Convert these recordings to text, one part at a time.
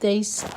23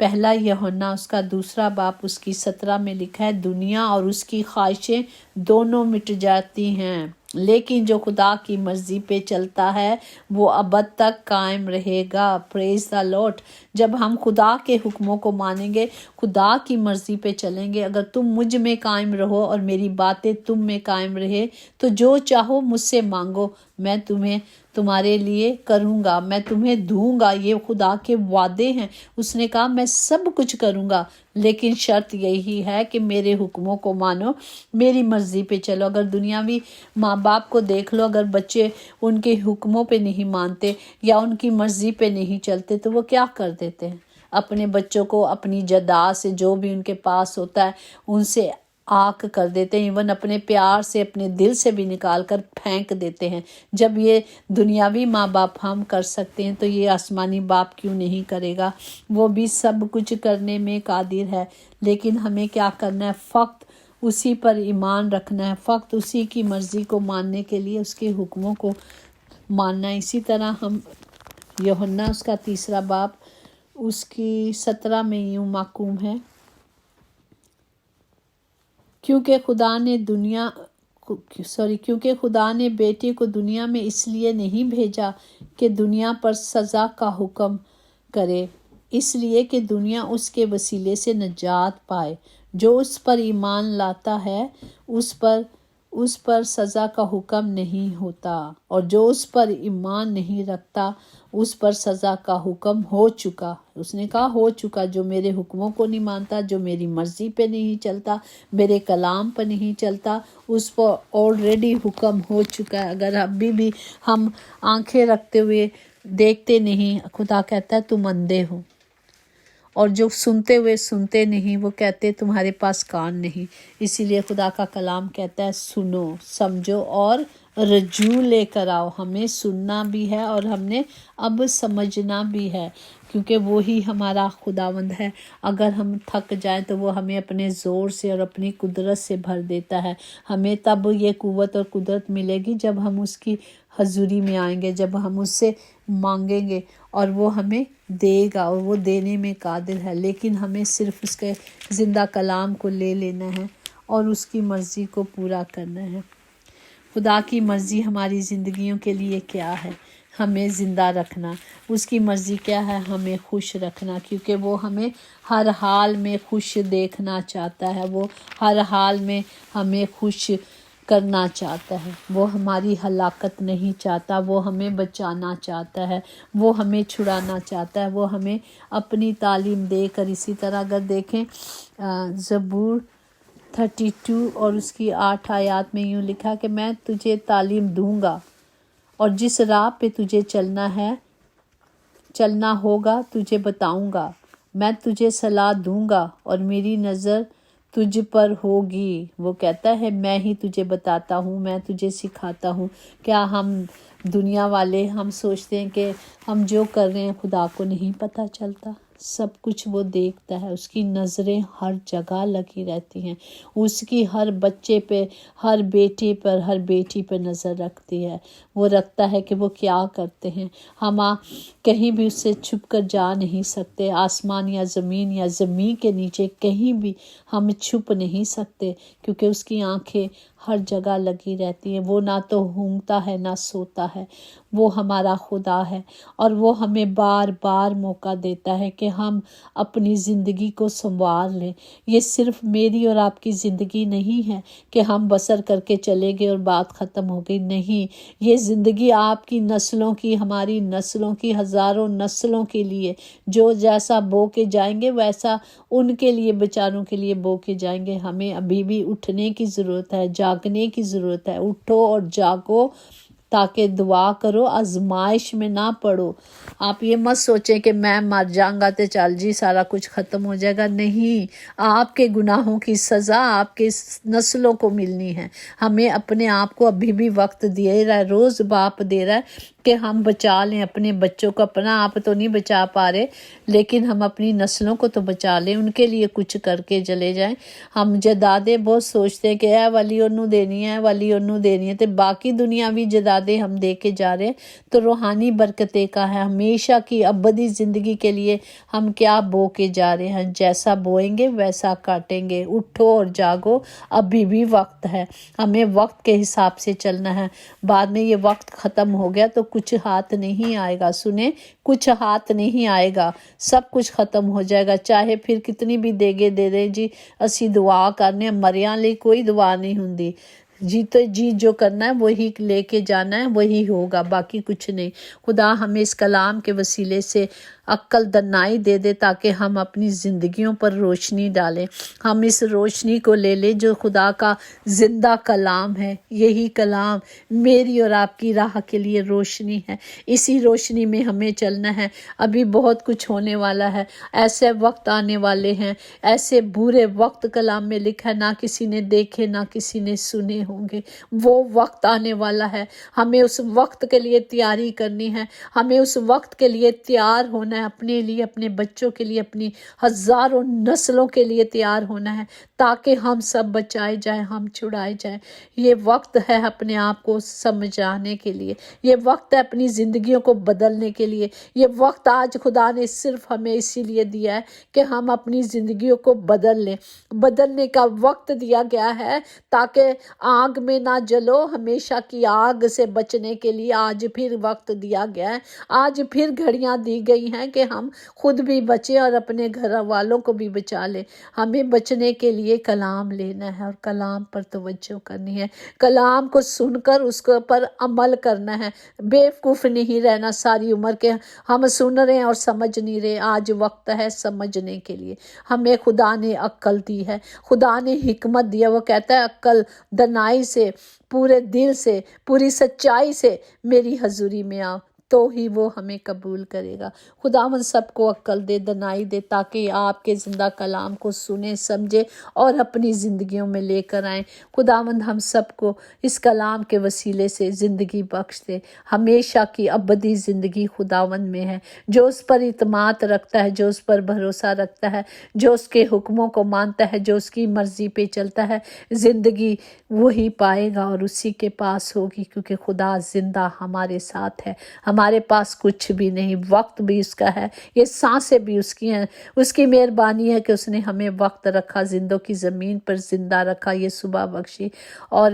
پہلا یوحنا اس کا 2 باب اس کی 17 میں لکھا ہے، دنیا اور اس کی خواہشیں دونوں مٹ جاتی ہیں، لیکن جو خدا کی مرضی پہ چلتا ہے وہ ابد تک قائم رہے گا۔ پریز دا لارڈ۔ جب ہم خدا کے حکموں کو مانیں گے، خدا کی مرضی پہ چلیں گے، اگر تم مجھ میں قائم رہو اور میری باتیں تم میں قائم رہے تو جو چاہو مجھ سے مانگو، میں تمہارے لیے کروں گا، میں تمہیں دوں گا۔ یہ خدا کے وعدے ہیں۔ اس نے کہا میں سب کچھ کروں گا، لیکن شرط یہی ہے کہ میرے حکموں کو مانو، میری مرضی پہ چلو۔ اگر دنیاوی ماں باپ کو دیکھ لو، اگر بچے ان کے حکموں پہ نہیں مانتے یا ان کی مرضی پہ نہیں چلتے تو وہ کیا کر دیتے ہیں؟ اپنے بچوں کو اپنی جائیداد سے، جو بھی ان کے پاس ہوتا ہے، ان سے آنکھ کر دیتے ہیں، ایون اپنے پیار سے، اپنے دل سے بھی نکال کر پھینک دیتے ہیں۔ جب یہ دنیاوی ماں باپ ہم کر سکتے ہیں تو یہ آسمانی باپ کیوں نہیں کرے گا؟ وہ بھی سب کچھ کرنے میں قادر ہے، لیکن ہمیں کیا کرنا ہے؟ فقط اسی پر ایمان رکھنا ہے، فقط اسی کی مرضی کو ماننے کے لیے اس کے حکموں کو ماننا ہے۔ اسی طرح ہم یوحنا اس کا 3 باب اس کی 17 میں یوں محکوم ہے، کیونکہ خدا نے بیٹے کو دنیا میں اس لیے نہیں بھیجا کہ دنیا پر سزا کا حکم کرے، اس لیے کہ دنیا اس کے وسیلے سے نجات پائے۔ جو اس پر ایمان لاتا ہے اس پر سزا کا حکم نہیں ہوتا، اور جو اس پر ایمان نہیں رکھتا اس پر سزا کا حکم ہو چکا۔ اس نے کہا ہو چکا، جو میرے حکموں کو نہیں مانتا، جو میری مرضی پہ نہیں چلتا، میرے کلام پہ نہیں چلتا، اس پر آلریڈی حکم ہو چکا ہے۔ اگر ابھی بھی ہم آنکھیں رکھتے ہوئے دیکھتے نہیں، خدا کہتا ہے تم اندھے ہو، اور جو سنتے ہوئے سنتے نہیں، وہ کہتے تمہارے پاس کان نہیں۔ اسی لیے خدا کا کلام کہتا ہے سنو، سمجھو اور رجوع لے کر آؤ۔ ہمیں سننا بھی ہے اور ہم نے اب سمجھنا بھی ہے، کیونکہ وہی ہمارا خداوند ہے۔ اگر ہم تھک جائیں تو وہ ہمیں اپنے زور سے اور اپنی قدرت سے بھر دیتا ہے۔ ہمیں تب یہ قوت اور قدرت ملے گی جب ہم اس کی حضوری میں آئیں گے، جب ہم اس سے مانگیں گے اور وہ ہمیں دے گا، اور وہ دینے میں قادر ہے۔ لیکن ہمیں صرف اس کے زندہ کلام کو لے لینا ہے اور اس کی مرضی کو پورا کرنا ہے۔ خدا کی مرضی ہماری زندگیوں کے لیے کیا ہے؟ ہمیں زندہ رکھنا۔ اس کی مرضی کیا ہے؟ ہمیں خوش رکھنا، کیونکہ وہ ہمیں ہر حال میں خوش دیکھنا چاہتا ہے، وہ ہر حال میں ہمیں خوش کرنا چاہتا ہے۔ وہ ہماری ہلاکت نہیں چاہتا، وہ ہمیں بچانا چاہتا ہے، وہ ہمیں چھڑانا چاہتا ہے، وہ ہمیں اپنی تعلیم دے کر۔ اسی طرح اگر دیکھیں زبور 32 اور اس کی 8 آیات میں یوں لکھا کہ میں تجھے تعلیم دوں گا، اور جس راہ پہ تجھے چلنا ہوگا تجھے بتاؤں گا، میں تجھے صلاح دوں گا اور میری نظر تجھ پر ہوگی۔ وہ کہتا ہے میں ہی تجھے بتاتا ہوں، میں تجھے سکھاتا ہوں۔ کیا ہم دنیا والے ہم سوچتے ہیں کہ ہم جو کر رہے ہیں خدا کو نہیں پتہ چلتا؟ سب کچھ وہ دیکھتا ہے، اس کی نظریں ہر جگہ لگی رہتی ہیں، اس کی ہر بچے پہ، ہر بیٹی پر، ہر بیٹی پہ نظر رکھتی ہے۔ وہ رکھتا ہے کہ وہ کیا کرتے ہیں۔ ہم کہیں بھی اس سے چھپ کر جا نہیں سکتے، آسمان یا زمین کے نیچے کہیں بھی ہم چھپ نہیں سکتے، کیونکہ اس کی آنکھیں ہر جگہ لگی رہتی ہیں۔ وہ نہ تو اونگتا ہے نہ سوتا ہے، وہ ہمارا خدا ہے، اور وہ ہمیں بار بار موقع دیتا ہے کہ ہم اپنی زندگی کو سنوار لیں۔ یہ صرف میری اور آپ کی زندگی نہیں ہے کہ ہم بسر کر کے چلے گئے اور بات ختم ہو گئی، نہیں، یہ زندگی آپ کی نسلوں کی، ہماری نسلوں کی، ہزاروں نسلوں کے لیے۔ جو جیسا بو کے جائیں گے ویسا ان کے لیے، بیچاروں کے لیے بو کے جائیں گے۔ ہمیں ابھی بھی اٹھنے کی ضرورت ہے، جاگنے کی ضرورت ہے۔ اٹھو اور جاگو تاکہ دعا کرو، آزمائش میں نہ پڑو۔ آپ یہ مت سوچیں کہ میں مر جاؤں گا تو چل جی سارا کچھ ختم ہو جائے گا، نہیں، آپ کے گناہوں کی سزا آپ کے نسلوں کو ملنی ہے۔ ہمیں اپنے آپ کو ابھی بھی وقت دے رہا ہے، روز باپ دے رہا ہے کہ ہم بچا لیں اپنے بچوں کو، اپنا آپ تو نہیں بچا پا رہے لیکن ہم اپنی نسلوں کو تو بچا لیں، ان کے لیے کچھ کر کے چلے جائیں۔ ہم جائیدادیں بہت سوچتے ہیں کہ اے والی انہوں دینی ہے، والی انہوں دینی ہے، تو باقی دنیاوی جائیدادیں ہم دے کے جا رہے ہیں تو روحانی برکتیں کا ہے، ہمیشہ کی ابدی زندگی کے لیے ہم کیا بو کے جا رہے ہیں؟ جیسا بوئیں گے ویسا کاٹیں گے۔ اٹھو اور جاگو، ابھی بھی وقت ہے، ہمیں وقت کے حساب سے چلنا ہے۔ بعد میں یہ وقت ختم ہو گیا تو کچھ ہاتھ نہیں آئے گا، سنیں، کچھ ہاتھ نہیں آئے گا، سب کچھ ختم ہو جائے گا، چاہے پھر کتنی بھی دیگے دے دیں جی اسی دعا کرنے، مریاں لئی کوئی دعا نہیں ہوندی جی، تو جی جو کرنا ہے وہی لے کے جانا ہے، وہی ہوگا، باقی کچھ نہیں۔ خدا ہمیں اس کلام کے وسیلے سے عقل دانائی دے دے تاکہ ہم اپنی زندگیوں پر روشنی ڈالیں، ہم اس روشنی کو لے لیں جو خدا کا زندہ کلام ہے۔ یہی کلام میری اور آپ کی راہ کے لیے روشنی ہے، اسی روشنی میں ہمیں چلنا ہے۔ ابھی بہت کچھ ہونے والا ہے، ایسے وقت آنے والے ہیں، ایسے برے وقت کلام میں لکھا ہے، نہ کسی نے دیکھے نہ کسی نے سنے ہوں گے۔ وہ وقت آنے والا ہے، ہمیں اس وقت کے لیے تیاری کرنی ہے، ہمیں اس وقت کے لیے تیار ہونا ہے، اپنے لیے، اپنے بچوں کے لیے، اپنی ہزاروں نسلوں کے لیے تیار ہونا ہے تاکہ ہم سب بچائے جائیں، ہم چھڑائے جائیں۔ یہ وقت ہے اپنے آپ کو سمجھانے کے لیے، یہ وقت ہے اپنی زندگیوں کو بدلنے کے لیے، یہ وقت آج خدا نے صرف ہمیں اسی لیے دیا ہے کہ ہم اپنی زندگیوں کو بدل لیں۔ بدلنے کا وقت دیا گیا ہے تاکہ آگ میں نہ جلو، ہمیشہ کی آگ سے بچنے کے لیے آج پھر وقت دیا گیا ہے، آج پھر گھڑیاں دی گئی ہیں کہ ہم خود بھی بچیں اور اپنے گھر والوں کو بھی بچا لیں۔ ہمیں بچنے کے لیے کلام لینا ہے اور کلام پر توجہ کرنی ہے، کلام کو سن کر اس کے پر عمل کرنا ہے، بیوقوف نہیں رہنا ساری عمر کے ہم سن رہے ہیں اور سمجھ نہیں رہے۔ آج وقت ہے سمجھنے کے لیے، ہمیں خدا نے عقل دی ہے، خدا نے حکمت دیا، وہ کہتا ہے عقل دانائی سے، پورے دل سے، پوری سچائی سے میری حضوری میں آؤ تو ہی وہ ہمیں قبول کرے گا۔ خداوند سب کو عقل دے، دانائی دے تاکہ آپ کے زندہ کلام کو سنیں، سمجھیں اور اپنی زندگیوں میں لے کر آئیں۔ خداوند ہم سب کو اس کلام کے وسیلے سے زندگی بخش دے، ہمیشہ کی ابدی زندگی خداوند میں ہے۔ جو اس پر اعتماد رکھتا ہے، جو اس پر بھروسہ رکھتا ہے، جو اس کے حکموں کو مانتا ہے، جو اس کی مرضی پہ چلتا ہے، زندگی وہی پائے گا اور اسی کے پاس ہوگی، کیونکہ خدا زندہ ہمارے ساتھ ہے۔ ہمارے پاس کچھ بھی نہیں، وقت بھی اس کا ہے، یہ سانسیں بھی اس کی ہیں، اس کی مہربانی ہے کہ اس نے ہمیں وقت رکھا، زندوں کی زمین پر زندہ رکھا، یہ صبح بخشی، اور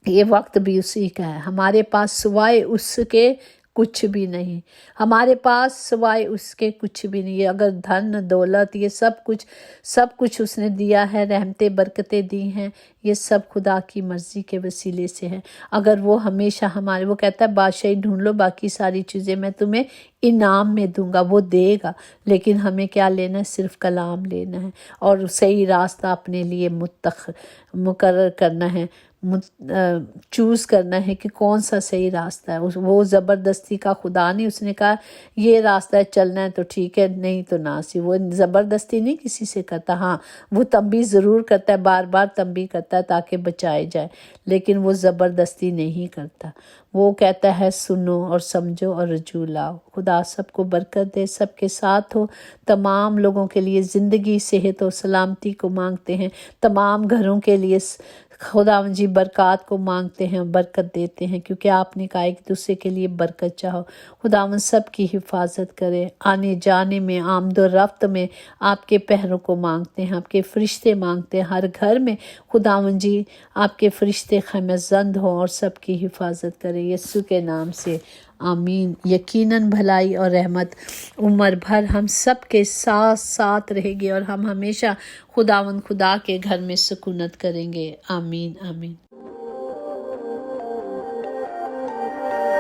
یہ وقت بھی اسی کا ہے۔ ہمارے پاس سوائے اس کے کچھ بھی نہیں، ہمارے پاس سوائے اس کے کچھ بھی نہیں۔ اگر دھن دولت یہ سب کچھ اس نے دیا ہے، رحمتیں برکتیں دی ہیں، یہ سب خدا کی مرضی کے وسیلے سے ہے۔ اگر وہ ہمیشہ ہمارے، وہ کہتا ہے بادشاہی ڈھونڈ لو، باقی ساری چیزیں میں تمہیں انعام میں دوں گا، وہ دے گا، لیکن ہمیں کیا لینا ہے؟ صرف کلام لینا ہے اور صحیح راستہ اپنے لیے مقرر کرنا ہے، چوز کرنا ہے کہ کون سا صحیح راستہ ہے۔ وہ زبردستی کا خدا نہیں، اس نے کہا یہ راستہ چلنا ہے تو ٹھیک ہے، نہیں تو نہ سی۔ وہ زبردستی نہیں کسی سے کرتا، ہاں وہ تنبیہ ضرور کرتا ہے، بار بار تنبیہ کرتا ہے تاکہ بچائے جائے، لیکن وہ زبردستی نہیں کرتا۔ وہ کہتا ہے سنو اور سمجھو اور رجوع لاؤ۔ خدا سب کو برکت دے، سب کے ساتھ ہو، تمام لوگوں کے لیے زندگی، صحت و سلامتی کو مانگتے ہیں، تمام گھروں کے لیے خداوند جی برکات کو مانگتے ہیں، برکت دیتے ہیں، کیونکہ آپ نے کہا ایک دوسرے کے لیے برکت چاہو۔ خداوند سب کی حفاظت کرے، آنے جانے میں، آمد و رفت میں آپ کے پہروں کو مانگتے ہیں، آپ کے فرشتے مانگتے ہیں، ہر گھر میں خداوند جی آپ کے فرشتے خیمہ زند ہوں اور سب کی حفاظت کرے، یسوع کے نام سے آمین۔ یقیناً بھلائی اور رحمت عمر بھر ہم سب کے ساتھ ساتھ رہے گی اور ہم ہمیشہ خداوند خدا کے گھر میں سکونت کریں گے، آمین آمین۔